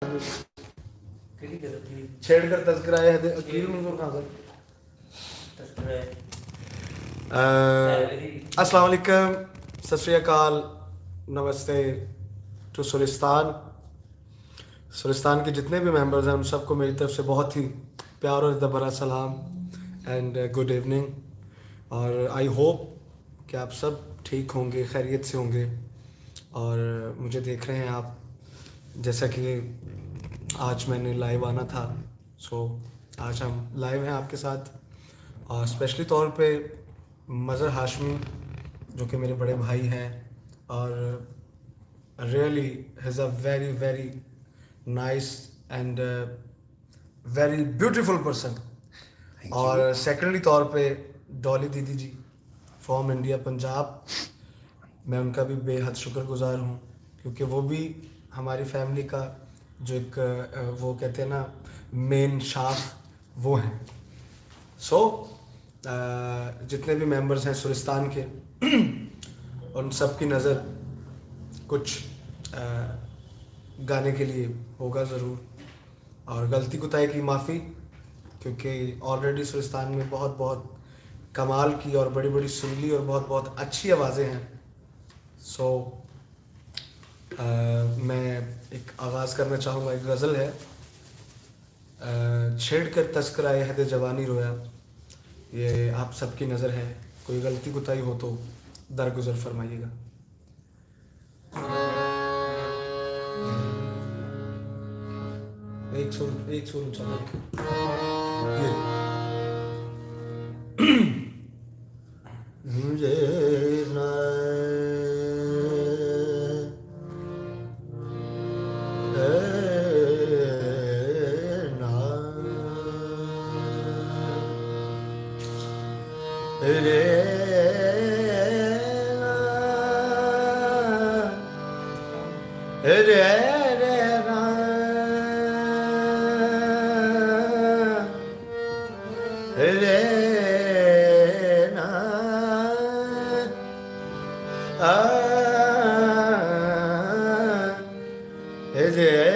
छेड़ कर तज़किरा है अकील मंजूर खान साहब। अस्सलाम वालेकुम, सत श्री अकाल, नमस्ते टू सुलिस्तान के जितने भी मेंबर्स हैं उन सबको मेरी तरफ से बहुत ही प्यार और इज़्ज़त भरा सलाम एंड गुड इवनिंग। और आई होप कि आप सब ठीक होंगे, खैरियत से होंगे और मुझे देख रहे हैं आप। जैसा कि आज मैंने लाइव आना था, सो आज हम लाइव हैं आपके साथ। और स्पेशली तौर पे मज़हर हाशमी जो कि मेरे बड़े भाई हैं और really is a very very nice and very beautiful person. और सेकेंडली तौर पे डॉली दीदी जी फ्रॉम इंडिया पंजाब, मैं उनका भी बेहद शुक्रगुजार हूँ क्योंकि वो भी हमारी फैमिली का जो एक वो कहते हैं ना मेन शाख वो हैं। सो जितने भी मेंबर्स हैं सुलिस्तान के उन सब की नज़र कुछ गाने के लिए होगा ज़रूर। और गलती कोताही की माफ़ी क्योंकि ऑलरेडी सुलिस्तान में बहुत बहुत कमाल की और बड़ी बड़ी सुरीली और बहुत बहुत अच्छी आवाज़ें हैं। सो मैं एक आगाज़ करना चाहूँगा। एक गज़ल है, छेड़ कर तस्करा अहद जवानी रोया। ये आप सबकी नज़र है, कोई गलती कोताही हो तो दरगुजर फरमाइएगा। एक सुर ऊंचा ये मुझे ना रे रे रे ना रे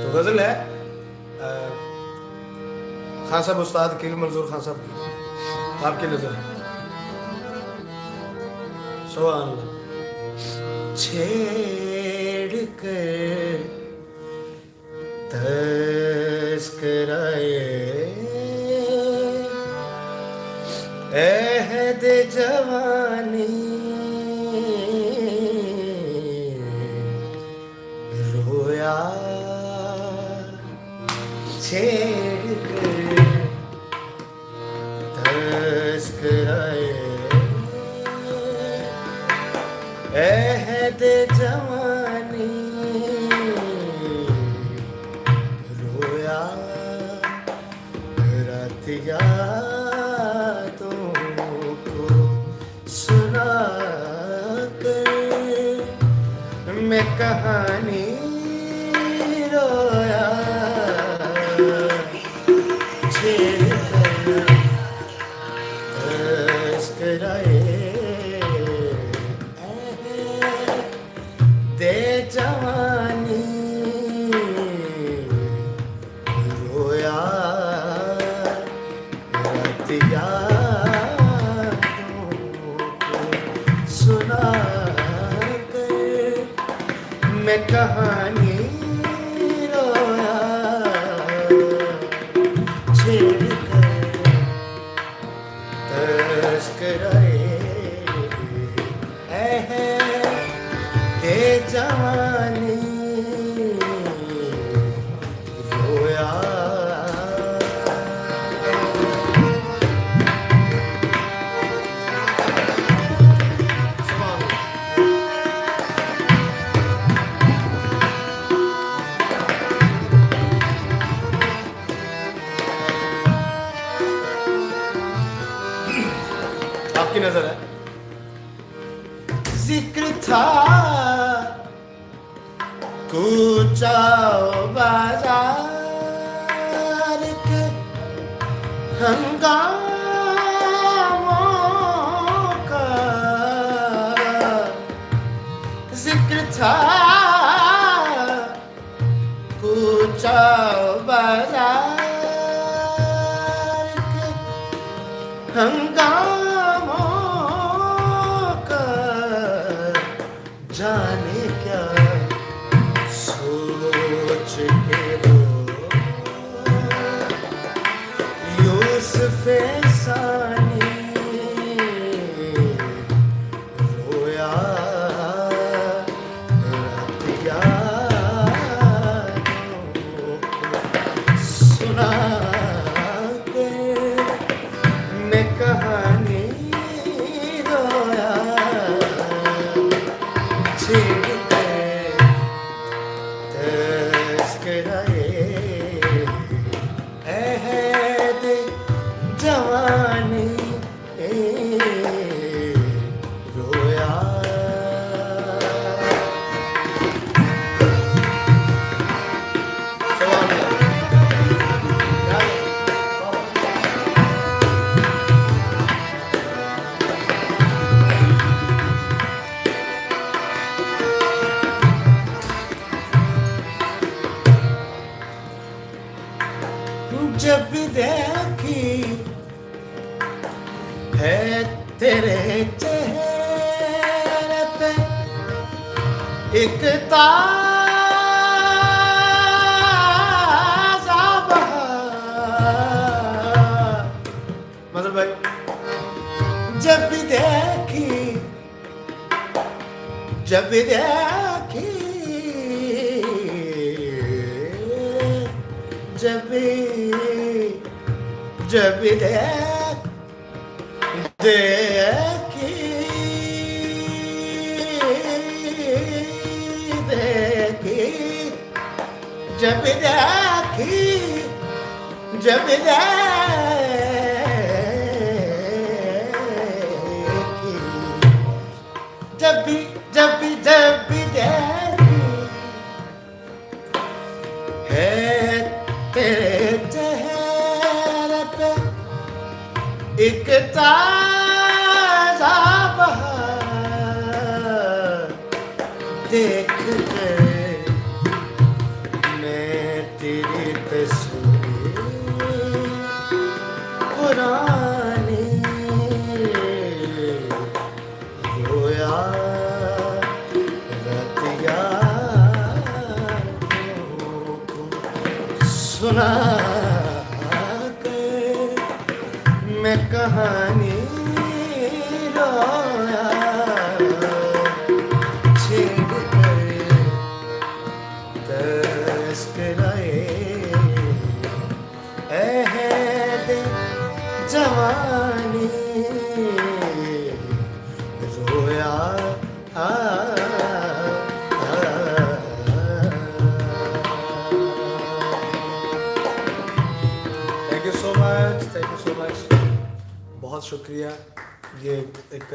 तो गज़ल है खान साहब उस्ताद अकील मंजूर खान साहब की, आपकी नज़र है। सुभान अल्लाह। छेड़ कर तस्कराए अहद जवानी रोया, छेड़ कर तस्कराए अहद जवानी रोया, रातिया तुमको सुना कर मैं कहानी रोया, छेड़ कर तस्कराए दे जवानी रोया, रतिया तुमको सुना कर मैं कहानी रोया, छेड़ कर तस्कराए दे जवानी रोया। आपकी नजर है। जिक्र था कूचा बाजार के हंगामों का जिक्र था पूछा बाजार के हंगामों का जाने क्या सोच के वो यूसुफ सानी रोया रात यादों को सुना के मैं कहानी रोया छेड़ के तस्कराए अहद जवानी रोया जब भी देखी है तेरे चेहरे पे एक ताज़ा बहार मतलब भाई जब भी देखी जब भी देखी जब भी देखी है तेरे चेहरे पे एक ताज़ा बहार देख के मैं तेरी तस्वीर पुरानी रोया रात यादों को सुना के मैं कहानी रोया छेड़ कर तस्कराए अहद जवानी रोया थैंक यू सो मच बहुत शुक्रिया। ये एक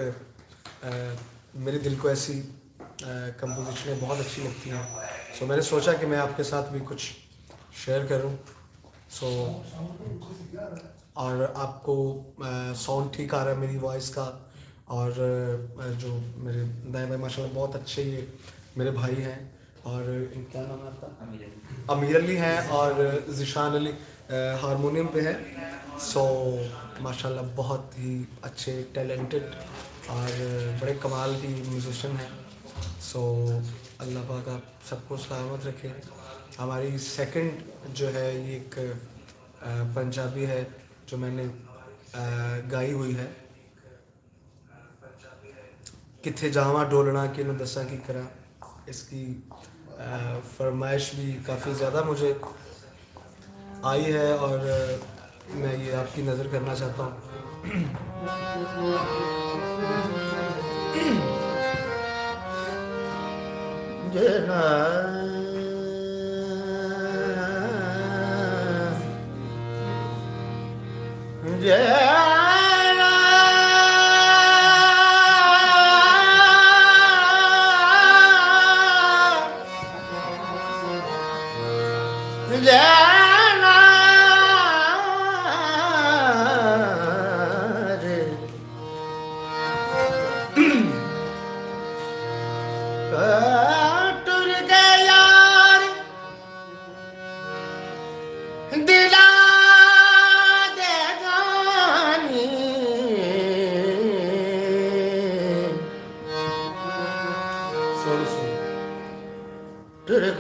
मेरे दिल को ऐसी कंपोजिशनें बहुत अच्छी लगती हैं, सो मैंने सोचा कि मैं आपके साथ भी कुछ शेयर करूं। सो और आपको साउंड ठीक आ रहा है मेरी वॉइस का, और जो मेरे नए भाई माशाल्लाह बहुत अच्छे ये मेरे भाई हैं, और इनका नाम है आपका अमीर अली हैं और ज़िशान अली हारमोनियम पे है। सो माशाल्लाह बहुत ही अच्छे टैलेंटेड और बड़े कमाल की म्यूजिशियन हैं। सो अल्लाह पाक आप सबको सलामत रखे। हमारी सेकंड जो है ये एक पंजाबी है जो मैंने गाई हुई है, किथे जावा डोलना कि दसा की करा। इसकी फरमाइश भी काफ़ी ज़्यादा मुझे आई है और मैं ये आपकी नज़र करना चाहता हूँ।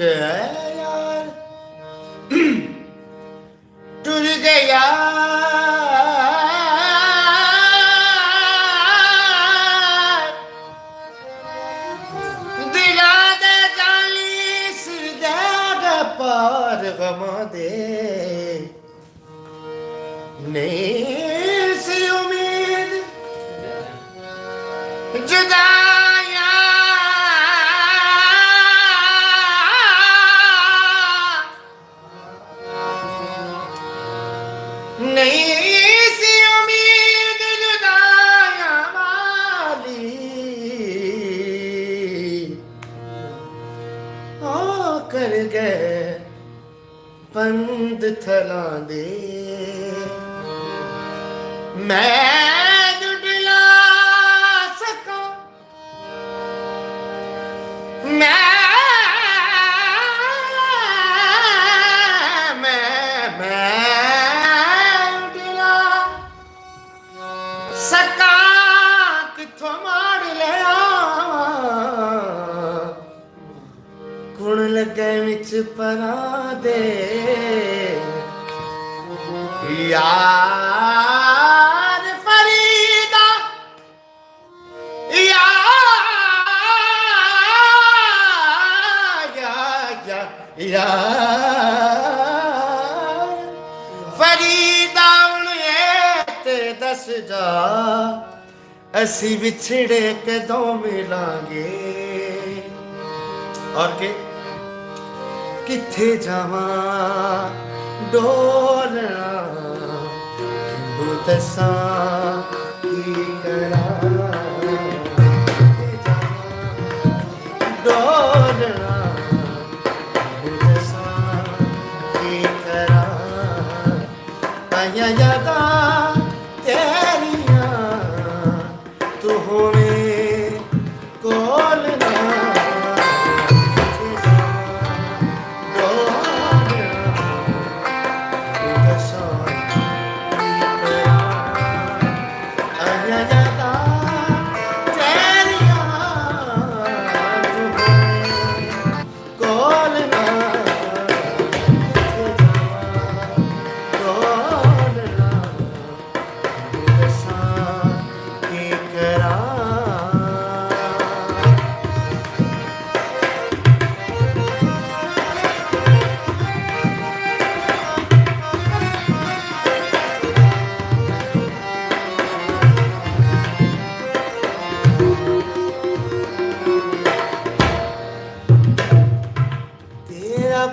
गया यार, टूट गया दिला दे जाली सिर दे पार गमा दे नहीं सी उम्मीद जुदाया नहीं सी उम्मीद जुदाया वाली ओ कर गए पंद थला दे मैं जुटला सका जुटला सका किथों मार लिया कुण लगे विच परा दे यार फरीदा यार फरीदा ते दस जा असी बिछड़े कदों मिलांगे और के किथे जावा डोलना किनू दसा की करा डोलना किनू दसा की करा आया यादा तेरिया तू होवे कोलना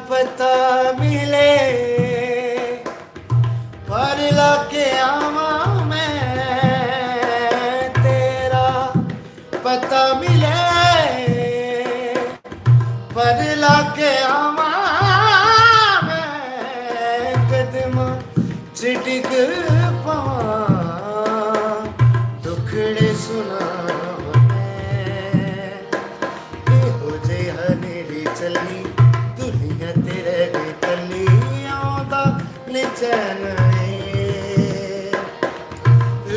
पता मिले पर लाके आवा मैं तेरा पता मिले पर लाके आवा मैं कदम चिटिक पावा दुखड़े सुना हो जे हनेरी चली तेरे कलियों दा निचन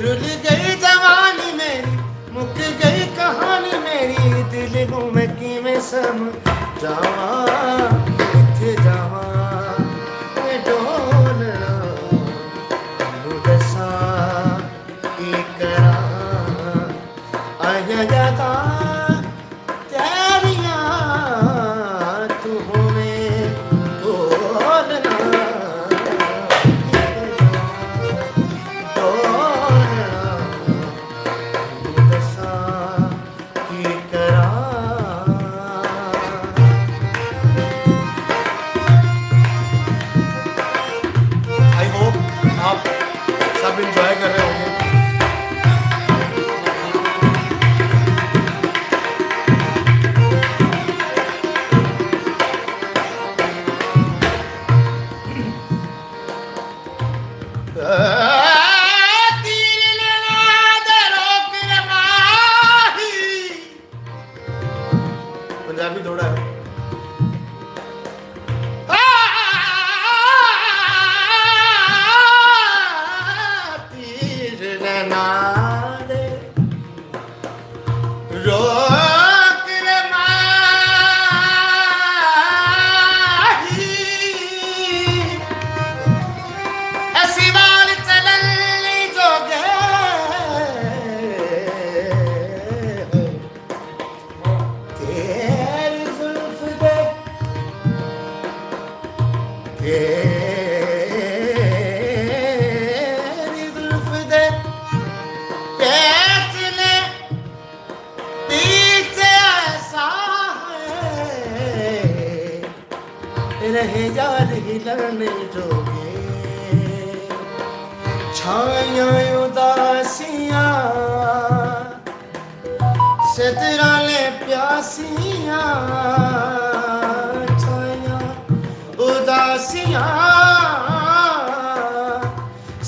रुल गई जवानी मेरी मुक गई कहानी मेरी दिल को मैं किवें समझावा किथे जावा मैं डोलना तैनू दसा की करा आया जाता सब एंजॉय कर रहे होंगे। पंजाबी थोड़ा है। रोक रे मिलन जोगे छाया उदासियां सदराले प्यासियां छाया उदासियां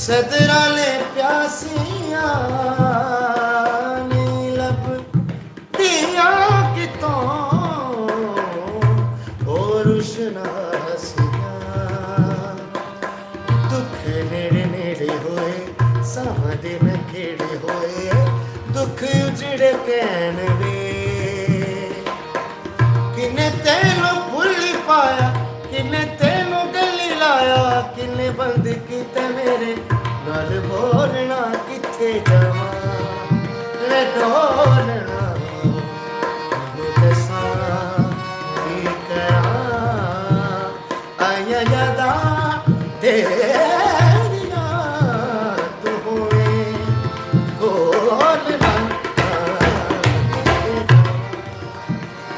सदराले प्यासियां नीलब दिया कितों और उशनासियां दुख नेड़े नेड़े होए सामदे न खेड़े होए दुख उजड़े पैन वे किने तेनू भुल पाया किने तेनू गली लाया किने बंद कीते मेरे नाल बोलना किथे जावां ले डोलना मैं दसां की करां आया यादा तेरियां तू होए बोलना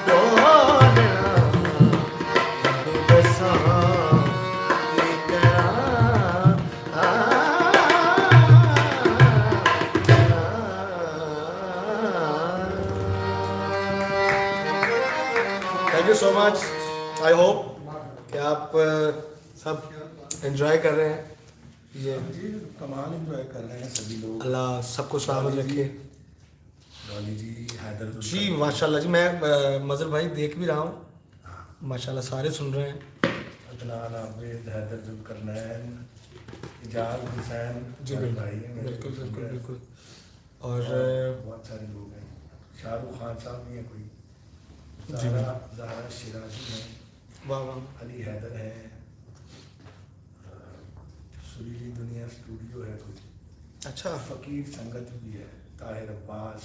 डोलना मैं दसां की करां thank you so much. I hope कि आप सब एंजॉय कर रहे हैं ये जी कमाल एंजॉय कर रहे हैं सभी लोग। अल्लाह सबको सलामत रखे। डॉली जी हैदर जी माशाल्लाह जी मैं मजर भाई देख भी रहा हूँ माशाल्लाह सारे सुन रहे हैं। अदनान आबिद हैदर जुल्करनैन इजाज हुसैन जी मेरे बिल्कुल भाई हैं, मेरे बिल्कुल सुन बिल्कुल रहे हैं। बिल्कुल और बहुत सारे लोग हैं। शाहरुख खान साहब भी हैं कोई, जी ज़ाहरा शिराजी हैं, वाह वाह अली हैदर है, सुरीली दुनिया स्टूडियो है कोई, अच्छा फ़कीर संगत भी है, ताहिर अब्बास,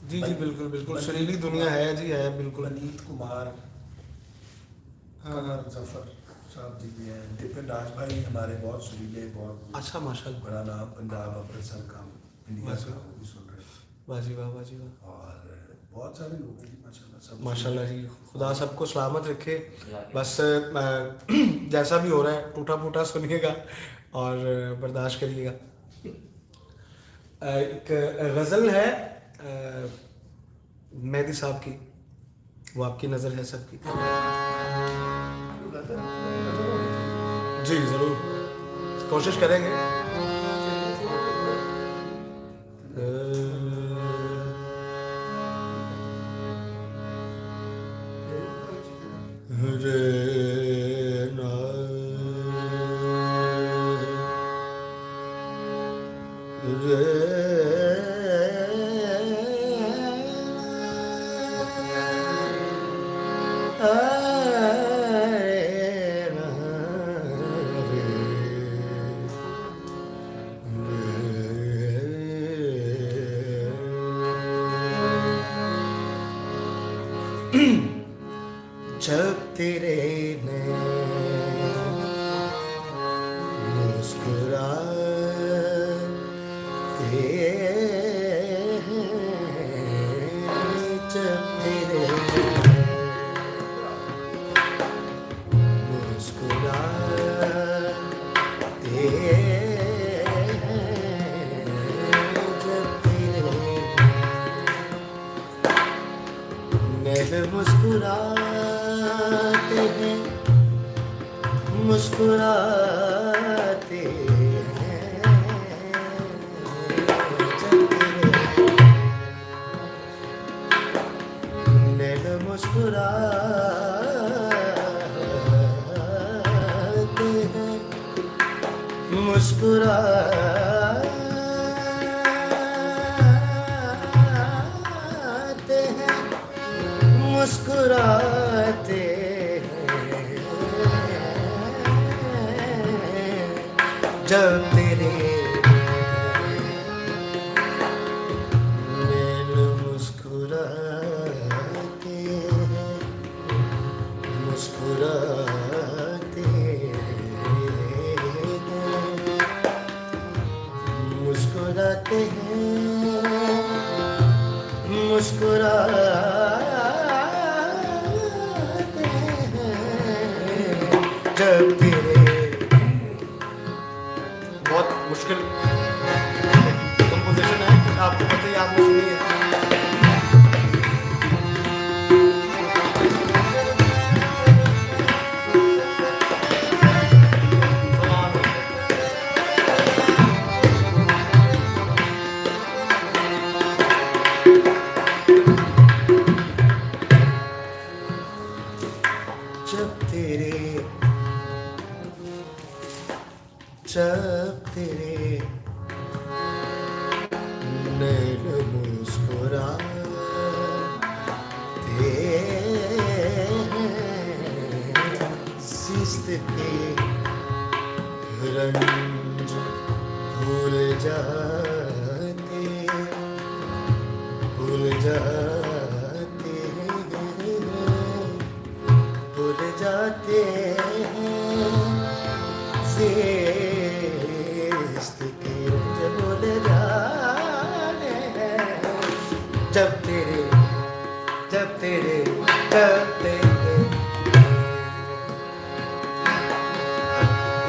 जी जी बिल्कुल बिल्कुल सुरीली दुनिया है जी है बिल्कुल। मनीत कुमार, हाँ। कमर जफर साहब जी भी हैं, दिपिन राज भाई हमारे बहुत सुरीले, बहुत अच्छा माशाल्लाह बड़ा नाम पंजाब अमृतसर का इंडिया बस। का, वो भी सुन रहे हैं। वाह जी वाह जी वाह और बहुत सारे लोग हैं जी माशाल्लाह सब माशाल्लाह जी खुदा सबको सलामत रखे। बस जैसा भी हो रहा है टूटा फूटा सुनिएगा और बर्दाश्त करिएगा। एक गज़ल है मेहदी साहब की, वो आपकी नज़र है सबकी। जी ज़रूर कोशिश करेंगे। रे ना रे जब तेरे नैन मुस्कुराते हैं, जब तेरे नैन मुस्कुराते हैं, जब तेरे नैन मुस्कुराते हैं मुस्कुराते हैं, जब तेरे नैन मुस्कुराते हैं मुस्कुराते हैं मुस्कुराते हैं, जब तेरे नैन मुस्कुराते हैं मुस्कुराते हैं, मुस्कुराते हैं मुस्कुराते हैं, जब तेरे नैन मुस्कुराते हैं, शिस्त के रंज भूल जाते भूल जाते भूल जाते हैं, शिस्त के रंज भूल जाते हैं, जब तेरे जब तेरे जब तेरे।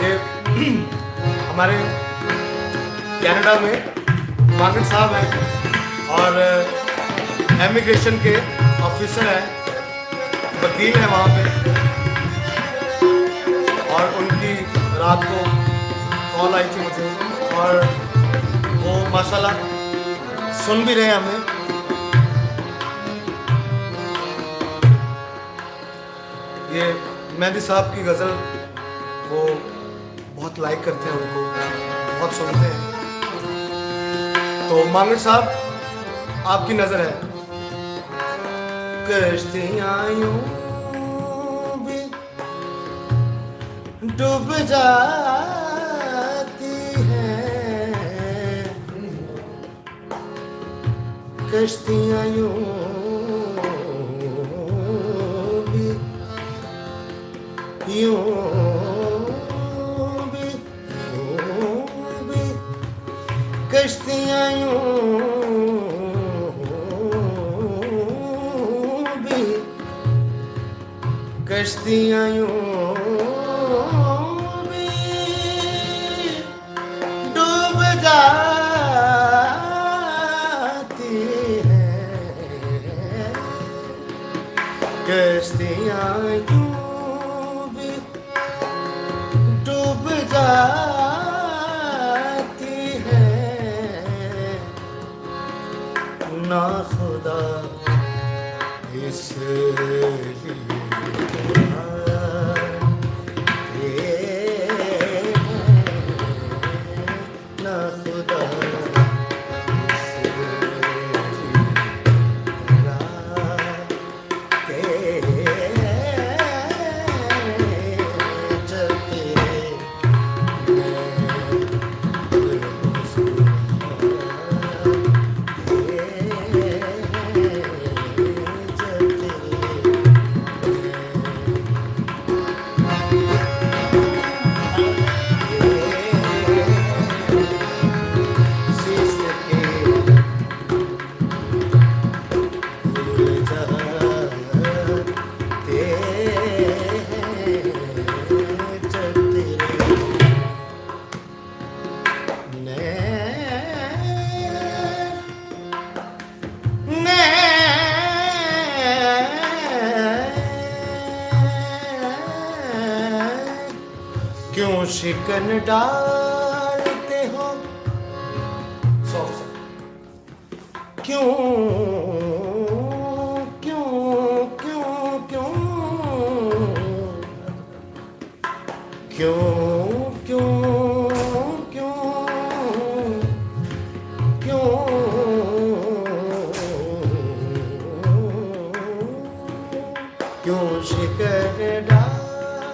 ये हमारे कनाडा में मांगट साहब हैं और इमिग्रेशन के ऑफिसर हैं, वकील हैं वहाँ पे, और उनकी रात को कॉल आई थी मुझे और वो माशाल्लाह सुन भी रहे हैं हमें। ये मेहदी साहब की गज़ल वो बहुत लाइक करते हैं, उनको बहुत सुनते हैं। तो मांगट साहब आपकी नजर है। कश्तियाँ यूं भी डूब जाती हैं, कश्तियाँ यूं भी यूं भी कश्तियाँ यूं भी कश्तियाँ यूं भी डूब जाती हैं, कश्तियाँ यूं भी डूब जाती हैं, ना खुदा इसलिए ना खुदा क्यों शिकन डालते हो, क्यों क्यों क्यों क्यों क्यों क्यों क्यों क्यों क्यों शिकन डाल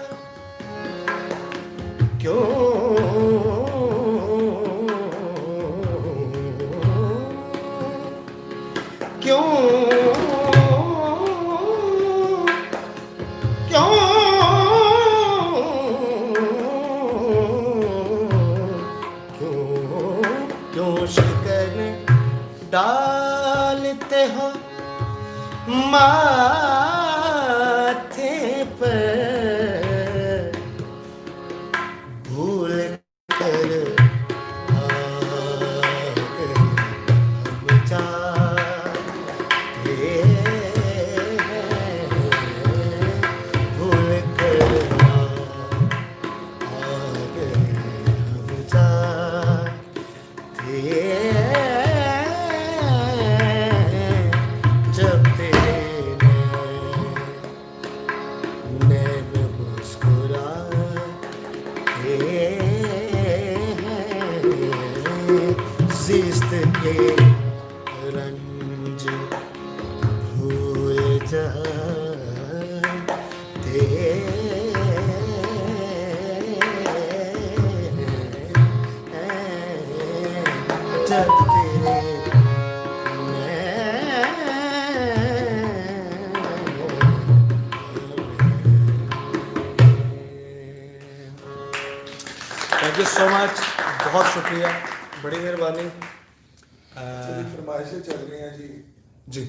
क्यों क्यों क्यों क्यों शिकन डालते हो माथे पर, भूल कर आ गए हम जाते हैं, भूल कर आ गए हम जाते हैं, जब तेरे नैन मुस्कुराते हैं, शिस्त के रंज भूल जाते जब तेरे थैंक यू सो मच, बहुत शुक्रिया, बड़ी मेहरबानी। चलिए फरमाइशें चल रही हैं जी जी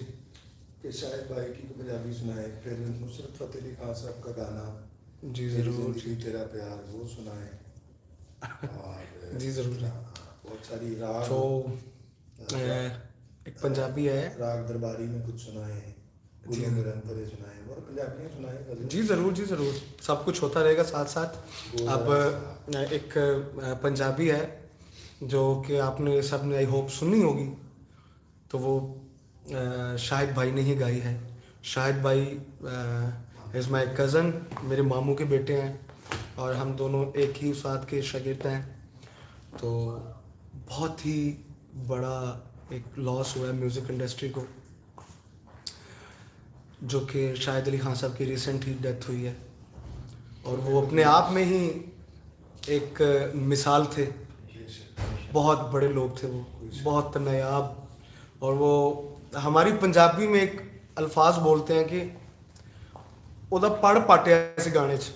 कि शायद भाई की पंजाबी सुनाए, फिर नुसरत फतेह अली खान साहब का गाना जी मेरी ज़रूर जिंदगी तेरा प्यार वो सुनाए, और जी ज़रूर। बहुत सारी राग तो एक पंजाबी है राग दरबारी में कुछ सुनाए, गुरु निरंतर सुनाए और पंजाबियाँ सुनाए गज़ल। जी ज़रूर जी ज़रूर, सब कुछ होता रहेगा साथ साथ। अब एक पंजाबी है जो कि आपने सब ने आई होप सुनी होगी, तो वो शाहिद भाई ने ही गाई है। शाहिद भाई इज़ माई कज़न, मेरे मामू के बेटे हैं और हम दोनों एक ही उस्ताद के शागिर्द हैं। तो बहुत ही बड़ा एक लॉस हुआ है म्यूज़िक इंडस्ट्री को, जो कि शाहिद अली खान साहब की रिसेंट ही डेथ हुई है। और वो अपने आप में ही एक मिसाल थे, बहुत बड़े लोग थे वो, बहुत नायाब। और वो हमारी पंजाबी में एक अल्फाज बोलते हैं कि उदा पढ़ पाटिया इस गाने च,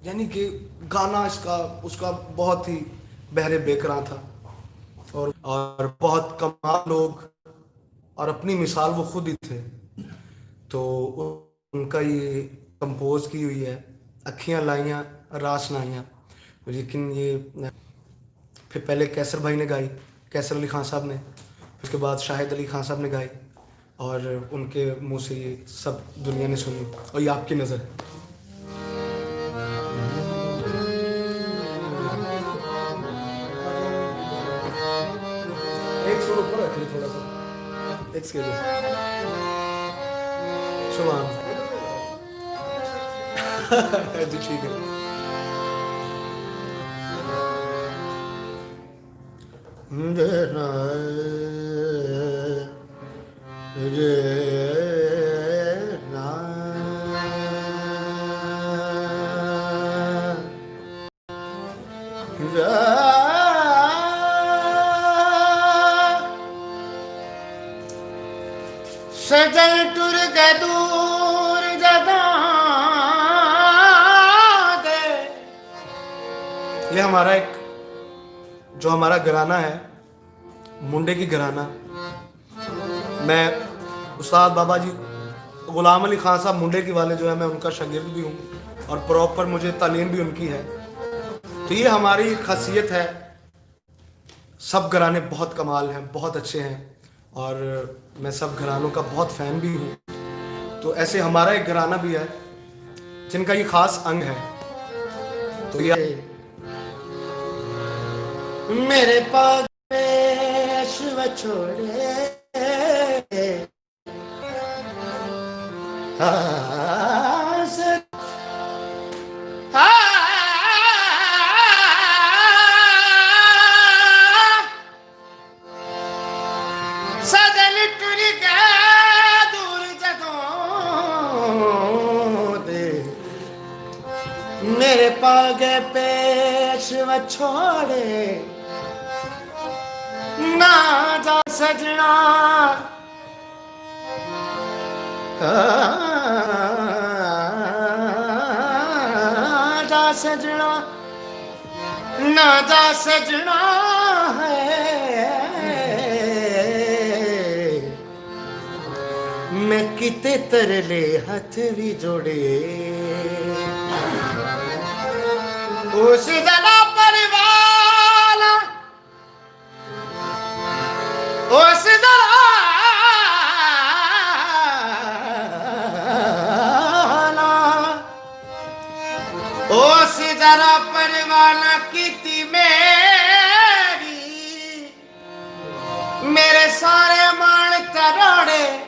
यानी कि गाना इसका उसका बहुत ही बहरे बेकरां था और बहुत कमाल लोग और अपनी मिसाल वो खुद ही थे। तो उनका ये कंपोज की हुई है, अखियाँ लाइयाँ रास नाइयाँ। लेकिन ये फिर पहले कैसर भाई ने गाई, कैसर अली खान साहब ने, फिर उसके बाद शाहिद अली खान साहब ने गाई और उनके मुंह से ये सब दुनिया ने सुनी और ये आपकी नज़र है। एक सुर ऊपर रखिए थोड़ा सा, एक स्केल सुभान जी ठीक है। सजल टुर के दूर जदा दे। ये हमारा एक जो हमारा घराना है, मुंडे की घराना। मैं उस्ताद बाबा जी गुलाम अली खान साहब मुंडे की वाले जो है, मैं उनका शागिर्द भी हूँ और प्रॉपर मुझे तालीम भी उनकी है। तो ये हमारी खासियत है। सब घराने बहुत कमाल हैं, बहुत अच्छे हैं और मैं सब घरानों का बहुत फ़ैन भी हूँ। तो ऐसे हमारा एक घराना भी है जिनका ये ख़ास अंग है। तो ये मेरे पास पेशवा छोड़े सजल टुर के दूर जदों दे। मेरे पागे पेशवा छोड़े ना जा सजना, जा सजना ना जा सजना है। मैं किते तरले हथ भी जोड़े उस जला परिवार, उस जला उस जरा परवाना की मेरी